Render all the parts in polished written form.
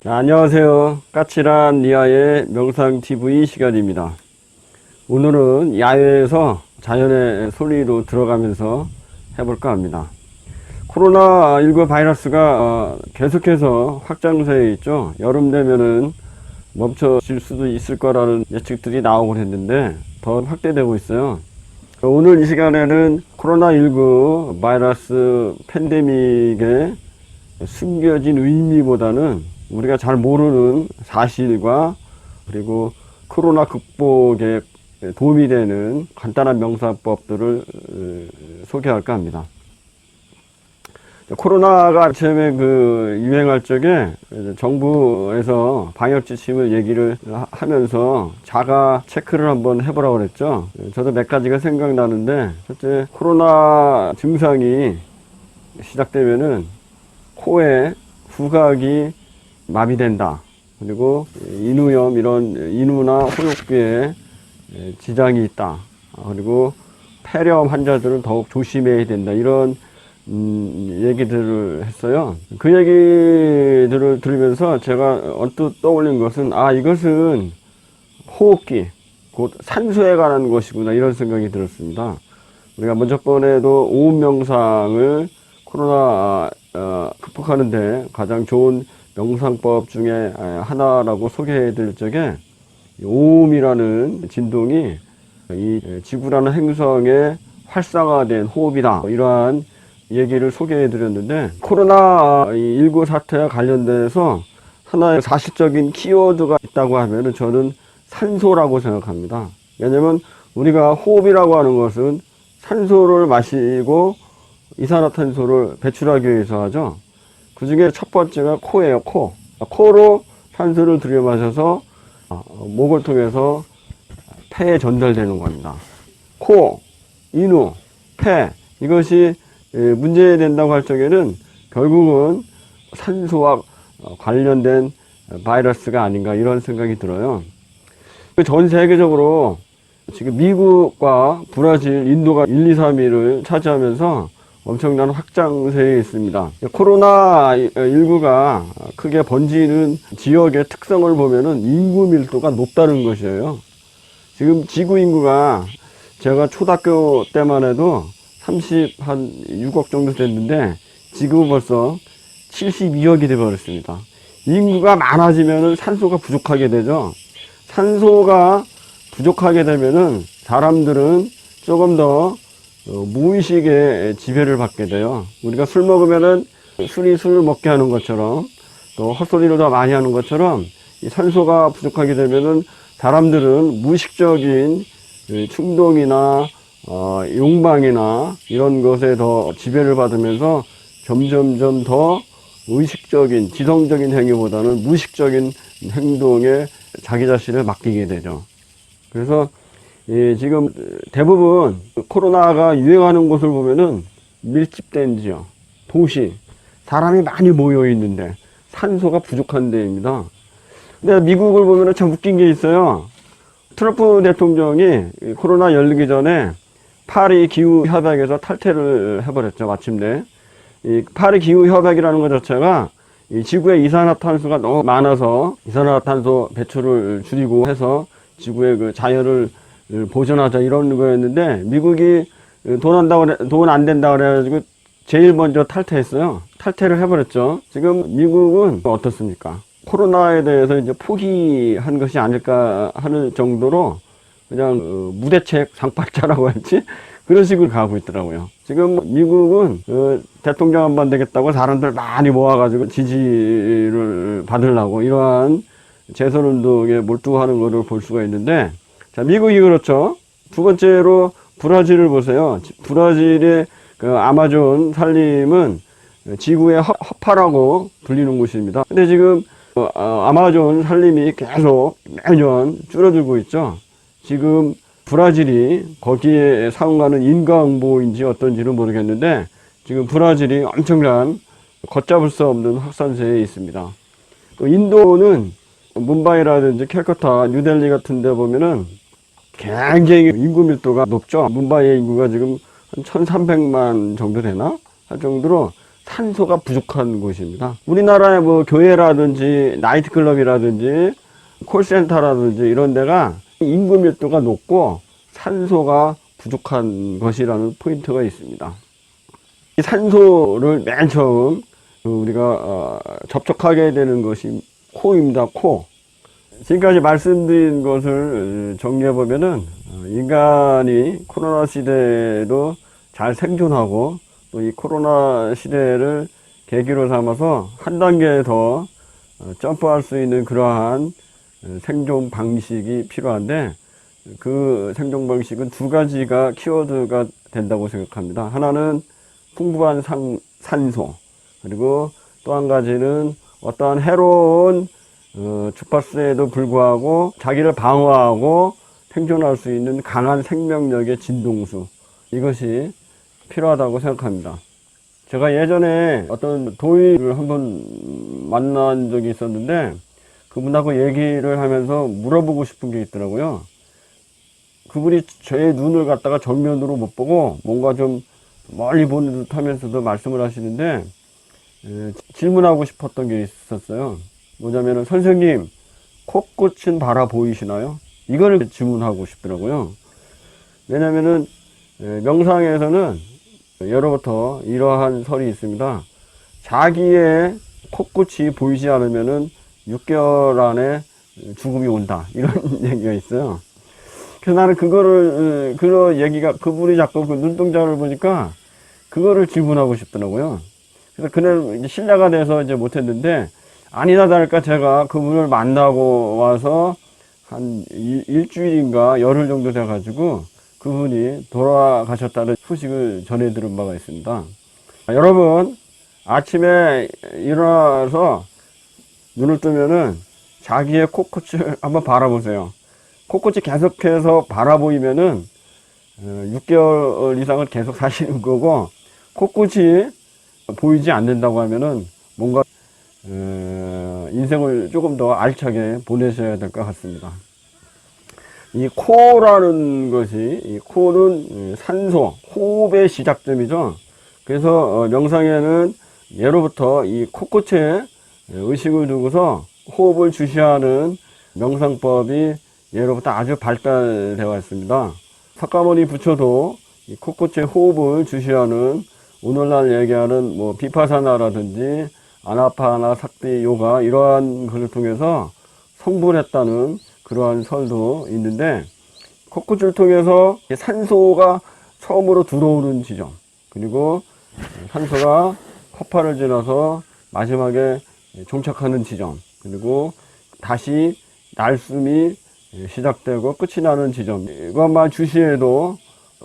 자, 안녕하세요. 까칠한 리아의 명상TV 시간입니다. 오늘은 야외에서 자연의 소리로 들어가면서 해볼까 합니다. 코로나19 바이러스가 계속해서 확장세에 있죠. 여름 되면은 멈춰질 수도 있을 거라는 예측들이 나오곤 했는데 더 확대되고 있어요. 오늘 이 시간에는 코로나19 바이러스 팬데믹의 숨겨진 의미보다는 우리가 잘 모르는 사실과 그리고 코로나 극복에 도움이 되는 간단한 명상법들을 소개할까 합니다. 코로나가 처음에 유행할 적에 정부에서 방역 지침을 얘기를 하면서 자가 체크를 한번 해보라고 그랬죠. 저도 몇 가지가 생각나는데, 첫째, 코로나 증상이 시작되면은 코에 후각이 마비된다. 그리고 인후염, 이런 인후나 호흡기에 지장이 있다. 그리고 폐렴 환자들은 더욱 조심해야 된다. 이런 얘기들을 했어요. 그 얘기들을 들으면서 제가 언뜻 떠올린 것은, 이것은 호흡기, 곧 산소에 관한 것이구나, 이런 생각이 들었습니다. 우리가 저번에도 오음 명상을 코로나 극복하는데 가장 좋은 명상법 중에 하나라고 소개해 드릴 적에 오음이라는 진동이 이 지구라는 행성의 활성화된 호흡이다, 이러한 얘기를 소개해 드렸는데, 코로나19 사태와 관련돼서 하나의 사실적인 키워드가 있다고 하면 저는 산소라고 생각합니다. 왜냐면 우리가 호흡이라고 하는 것은 산소를 마시고 이산화탄소를 배출하기 위해서 하죠. 그 중에 첫 번째가 코예요. 코로 산소를 들여마셔서 목을 통해서 폐에 전달되는 겁니다. 코, 인후, 폐, 이것이 문제된다고 할 적에는 결국은 산소와 관련된 바이러스가 아닌가, 이런 생각이 들어요. 전 세계적으로 지금 미국과 브라질, 인도가 1, 2, 3위를 차지하면서 엄청난 확장세에 있습니다. 코로나19가 크게 번지는 지역의 특성을 보면은 인구 밀도가 높다는 것이에요. 지금 지구 인구가 제가 초등학교 때만 해도 36억 정도 됐는데 지금 벌써 72억이 되어버렸습니다. 인구가 많아지면은 산소가 부족하게 되죠. 산소가 부족하게 되면은 사람들은 조금 더 무의식의 지배를 받게 돼요. 우리가 술 먹으면은 술이 술 먹게 하는 것처럼, 또 헛소리를 더 많이 하는 것처럼, 이 산소가 부족하게 되면은 사람들은 무의식적인 충동이나 욕망이나 이런 것에 더 지배를 받으면서 점점점 더 의식적인 지성적인 행위보다는 무의식적인 행동에 자기 자신을 맡기게 되죠. 그래서 지금 대부분 코로나가 유행하는 곳을 보면은 밀집된 지역, 도시, 사람이 많이 모여 있는데 산소가 부족한 데입니다. 근데 미국을 보면은 참 웃긴 게 있어요. 트럼프 대통령이 코로나 열리기 전에 파리 기후 협약에서 탈퇴를 해버렸죠. 마침내 이 파리 기후 협약이라는 것 자체가 이 지구의 이산화탄소가 너무 많아서 이산화탄소 배출을 줄이고 해서 지구의 자연을 보존하자, 이런 거였는데, 미국이 돈 안 된다고 그래가지고 제일 먼저 탈퇴했어요. 탈퇴를 해버렸죠. 지금 미국은 어떻습니까? 코로나에 대해서 이제 포기한 것이 아닐까 하는 정도로 그냥 무대책 상팔자라고 할지 그런 식으로 가고 있더라고요. 지금 미국은 대통령 한번 되겠다고 사람들 많이 모아가지고 지지를 받으려고 이러한 재선운동에 몰두하는 것을 볼 수가 있는데, 자, 미국이 그렇죠. 두 번째로 브라질을 보세요. 브라질의 아마존 산림은 지구의 허파라고 불리는 곳입니다. 근데 지금 아마존 산림이 계속 매년 줄어들고 있죠. 지금 브라질이 거기에 상응하는 인과응보인지 어떤지는 모르겠는데, 지금 브라질이 엄청난 걷잡을 수 없는 확산세에 있습니다. 또 인도는 뭄바이라든지 캘커타, 뉴델리 같은 데 보면은 굉장히 인구 밀도가 높죠. 뭄바이의 인구가 지금 한 1300만 정도 되나? 할 정도로 산소가 부족한 곳입니다. 우리나라의 뭐 교회라든지 나이트클럽이라든지 콜센터라든지 이런 데가 인구 밀도가 높고 산소가 부족한 것이라는 포인트가 있습니다. 이 산소를 맨 처음 우리가 접촉하게 되는 것이 코입니다. 코. 지금까지 말씀드린 것을 정리해 보면은 인간이 코로나 시대에도 잘 생존하고 또 이 코로나 시대를 계기로 삼아서 한 단계 더 점프할 수 있는 그러한 생존 방식이 필요한데, 그 생존 방식은 두 가지가 키워드가 된다고 생각합니다. 하나는 풍부한 산소, 그리고 또 한 가지는 어떠한 해로운 주파수에도 불구하고 자기를 방어하고 생존할 수 있는 강한 생명력의 진동수, 이것이 필요하다고 생각합니다. 제가 예전에 어떤 도의를 한번 만난 적이 있었는데 그분하고 얘기를 하면서 물어보고 싶은 게 있더라고요. 그분이 제 눈을 갖다가 정면으로 못 보고 뭔가 좀 멀리 보는 듯 하면서도 말씀을 하시는데, 질문하고 싶었던 게 있었어요. 뭐냐면은, 선생님, 코끝은 바라 보이시나요? 이거를 질문하고 싶더라고요. 왜냐면은 명상에서는 예로부터 이러한 설이 있습니다. 자기의 코끝이 보이지 않으면은 6개월 안에 죽음이 온다, 이런 얘기가 있어요. 그래서 나는 그거를, 그런 얘기가, 그분이 자꾸 그 눈동자를 보니까 그거를 질문하고 싶더라고요. 그래서 그날 신뢰가 돼서 이제 못했는데, 아니나 다를까 제가 그분을 만나고 와서 한 일주일인가 열흘 정도 돼가지고 그분이 돌아가셨다는 소식을 전해 들은 바가 있습니다. 여러분, 아침에 일어나서 눈을 뜨면은 자기의 코끝을 한번 바라보세요. 코끝이 계속해서 바라보이면은 6개월 이상을 계속 사시는 거고, 코끝이 보이지 않는다고 하면은 뭔가 인생을 조금 더 알차게 보내셔야 될 것 같습니다. 이 코라는 것이, 이 코는 산소, 호흡의 시작점이죠. 그래서 명상에는 예로부터 이 코끝에 의식을 두고서 호흡을 주시하는 명상법이 예로부터 아주 발달되어 왔습니다. 석가모니 부처도 이 코끝에 호흡을 주시하는, 오늘날 얘기하는 뭐 비파사나라든지 아나파나 삭디 요가, 이러한 것을 통해서 성불했다는 그러한 설도 있는데, 코끝을 통해서 산소가 처음으로 들어오는 지점, 그리고 산소가 허파를 지나서 마지막에 종착하는 지점, 그리고 다시 날숨이 시작되고 끝이 나는 지점, 이것만 주시해도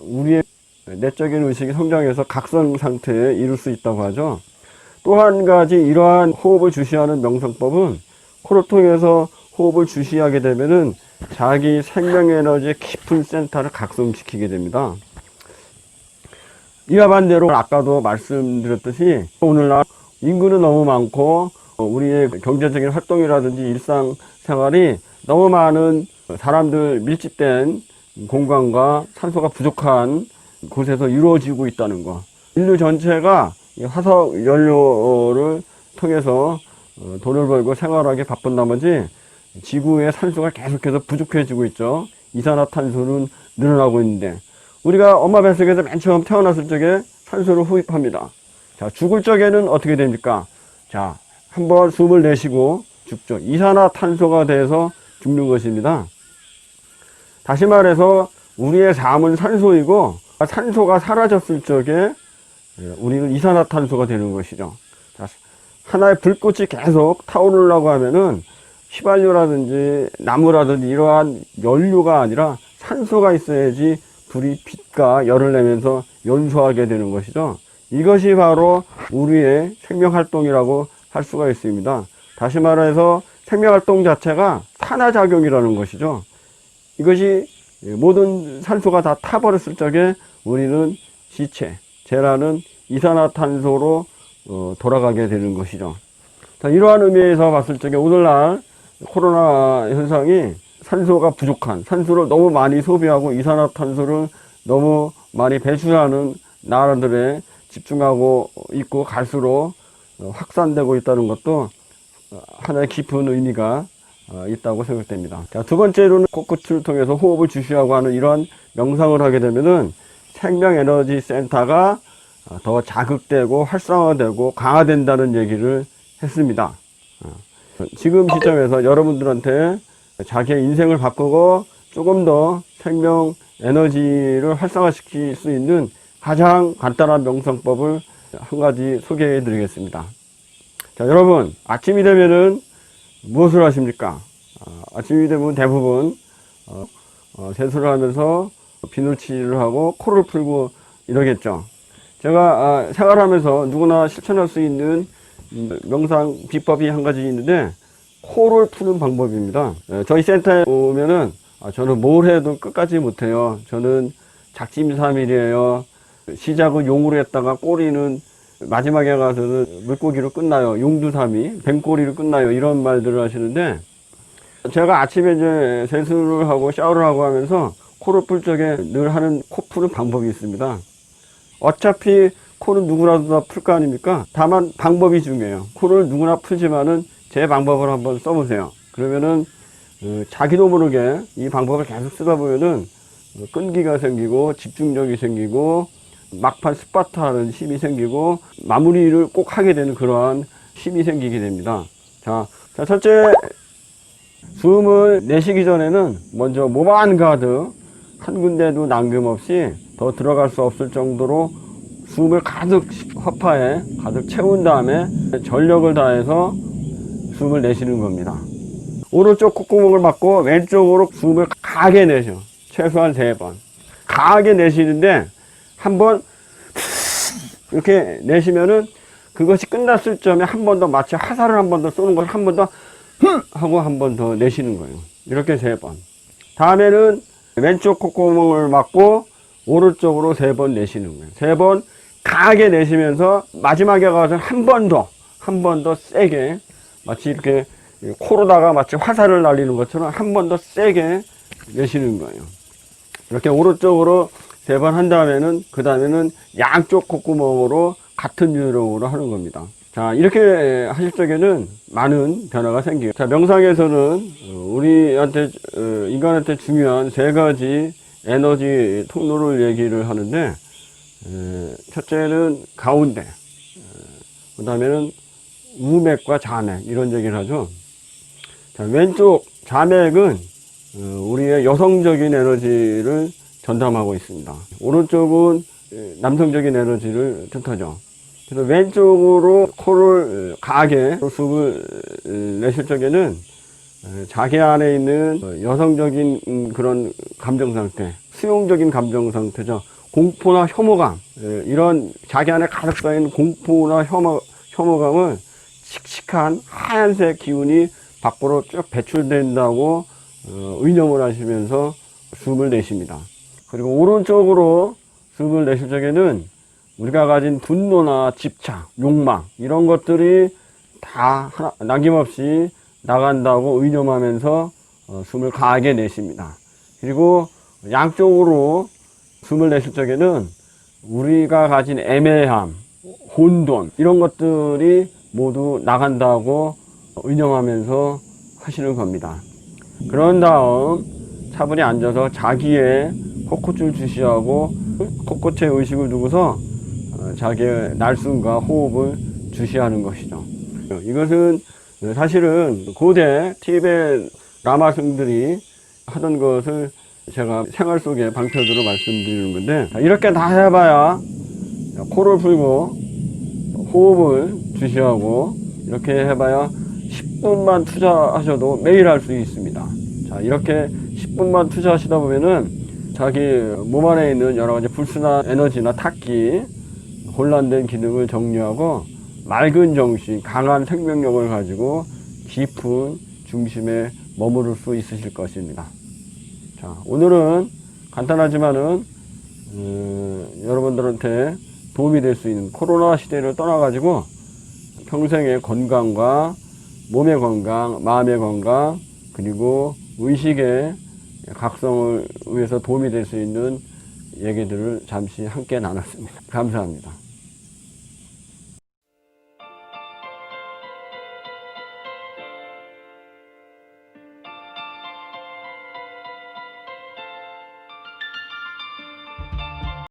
우리의 내적인 의식이 성장해서 각성 상태에 이룰 수 있다고 하죠. 또 한 가지, 이러한 호흡을 주시하는 명상법은 코를 통해서 호흡을 주시하게 되면은 자기 생명에너지의 깊은 센터를 각성시키게 됩니다. 이와 반대로 아까도 말씀드렸듯이 오늘날 인구는 너무 많고 우리의 경제적인 활동이라든지 일상생활이 너무 많은 사람들 밀집된 공간과 산소가 부족한 곳에서 이루어지고 있다는 것. 인류 전체가 화석 연료를 통해서 돈을 벌고 생활하기 바쁜 나머지 지구의 산소가 계속해서 부족해지고 있죠. 이산화탄소는 늘어나고 있는데, 우리가 엄마 뱃속에서 맨 처음 태어났을 적에 산소를 흡입합니다. 자, 죽을 적에는 어떻게 됩니까? 자, 한번 숨을 내쉬고 죽죠. 이산화탄소가 돼서 죽는 것입니다. 다시 말해서 우리의 삶은 산소이고, 산소가 사라졌을 적에 우리는 이산화탄소가 되는 것이죠. 자, 하나의 불꽃이 계속 타오르려고 하면은 휘발유라든지 나무라든지 이러한 연료가 아니라 산소가 있어야지 불이 빛과 열을 내면서 연소하게 되는 것이죠. 이것이 바로 우리의 생명활동이라고 할 수가 있습니다. 다시 말해서 생명활동 자체가 산화작용이라는 것이죠. 이것이 모든 산소가 다 타버렸을 적에 우리는 재라는 이산화탄소로 돌아가게 되는 것이죠. 자, 이러한 의미에서 봤을 적에 오늘날 코로나 현상이 산소가 부족한, 산소를 너무 많이 소비하고 이산화탄소를 너무 많이 배출하는 나라들의 집중하고 있고 갈수록 확산되고 있다는 것도 하나의 깊은 의미가 있다고 생각됩니다. 자, 두 번째로는 코끝을 통해서 호흡을 주시하고 하는 이런 명상을 하게 되면은 생명에너지 센터가 더 자극되고 활성화되고 강화된다는 얘기를 했습니다. 지금 시점에서 여러분들한테 자기의 인생을 바꾸고 조금 더 생명 에너지를 활성화시킬 수 있는 가장 간단한 명상법을 한 가지 소개해 드리겠습니다. 자, 여러분, 아침이 되면은 무엇을 하십니까? 아침이 되면 대부분 세수를 하면서 비누칠을 하고 코를 풀고 이러겠죠. 제가 생활하면서 누구나 실천할 수 있는 명상 비법이 한 가지 있는데 코를 푸는 방법입니다. 저희 센터에 오면은 저는 뭘 해도 끝까지 못해요. 저는 작심삼일이에요. 시작은 용으로 했다가 꼬리는 마지막에 가서는 물고기로 끝나요. 용두삼이 뱀꼬리로 끝나요. 이런 말들을 하시는데 제가 아침에 이제 세수를 하고 샤워를 하고 하면서 코를 풀 적에 늘 하는 코 푸는 방법이 있습니다. 어차피 코는 누구라도 다 풀 거 아닙니까? 다만 방법이 중요해요. 코를 누구나 풀지만은 제 방법을 한번 써보세요. 그러면은 자기도 모르게 이 방법을 계속 쓰다 보면은 끈기가 생기고 집중력이 생기고 막판 스파트 하는 힘이 생기고 마무리를 꼭 하게 되는 그러한 힘이 생기게 됩니다. 자, 첫째, 숨을 내쉬기 전에는 먼저 몸 안 가득 한 군데도 남김없이 더 들어갈 수 없을 정도로 숨을 가득 허파에 가득 채운 다음에 전력을 다해서 숨을 내쉬는 겁니다. 오른쪽 콧구멍을 막고 왼쪽으로 숨을 강하게 내셔. 최소한 3번. 강하게 내쉬는데 한번 이렇게 내쉬면은 그것이 끝났을 점에 한 번 더 마치 화살을 한 번 더 쏘는 걸 한 번 더 하고 한 번 더 내쉬는 거예요. 이렇게 3번. 다음에는 왼쪽 콧구멍을 막고 오른쪽으로 3번 내쉬는 거예요. 3번 강하게 내쉬면서 마지막에 가서 한 번 더 세게 마치 이렇게 코로다가 마치 화살을 날리는 것처럼 한 번 더 세게 내쉬는 거예요. 이렇게 오른쪽으로 3번 한 다음에는 그 다음에는 양쪽 콧구멍으로 같은 유형으로 하는 겁니다. 자, 이렇게 하실 적에는 많은 변화가 생겨요. 자, 명상에서는 우리한테 인간한테 중요한 3가지 에너지 통로를 얘기를 하는데 첫째는 가운데, 그 다음에는 우맥과 좌맥 이런 얘기를 하죠. 자, 왼쪽 좌맥은 우리의 여성적인 에너지를 전담하고 있습니다. 오른쪽은 남성적인 에너지를 뜻하죠. 그래서 왼쪽으로 코를 강하게 숨을 내쉴 적에는 자기 안에 있는 여성적인 그런 감정 상태, 수용적인 감정 상태죠. 공포나 혐오감, 이런 자기 안에 가득 쌓인 공포나 혐오감을 칙칙한 하얀색 기운이 밖으로 쭉 배출된다고 의념을 하시면서 숨을 내쉽니다. 그리고 오른쪽으로 숨을 내쉴 적에는 우리가 가진 분노나 집착, 욕망 이런 것들이 다 남김없이 나간다고 의념하면서 숨을 강하게 내쉽니다. 그리고 양쪽으로 숨을 내쉴 적에는 우리가 가진 애매함, 혼돈 이런 것들이 모두 나간다고 의념하면서 하시는 겁니다. 그런 다음 차분히 앉아서 자기의 코끝을 주시하고 코끝에 의식을 두고서 자기의 날숨과 호흡을 주시하는 것이죠. 이것은 사실은 고대 티베트 라마승들이 하던 것을 제가 생활 속의 방편으로 말씀드리는 건데, 이렇게 다 해봐야 코를 풀고 호흡을 주시하고 이렇게 해봐야 10분만 투자하셔도 매일 할 수 있습니다. 자, 이렇게 10분만 투자하시다 보면은 자기 몸 안에 있는 여러 가지 불순한 에너지나 탁기, 혼란된 기능을 정리하고 맑은 정신, 강한 생명력을 가지고 깊은 중심에 머무를 수 있으실 것입니다. 자, 오늘은 간단하지만은 여러분들한테 도움이 될 수 있는 코로나 시대를 떠나가지고 평생의 건강과 몸의 건강, 마음의 건강, 그리고 의식의 각성을 위해서 도움이 될 수 있는 얘기들을 잠시 함께 나눴습니다. 감사합니다.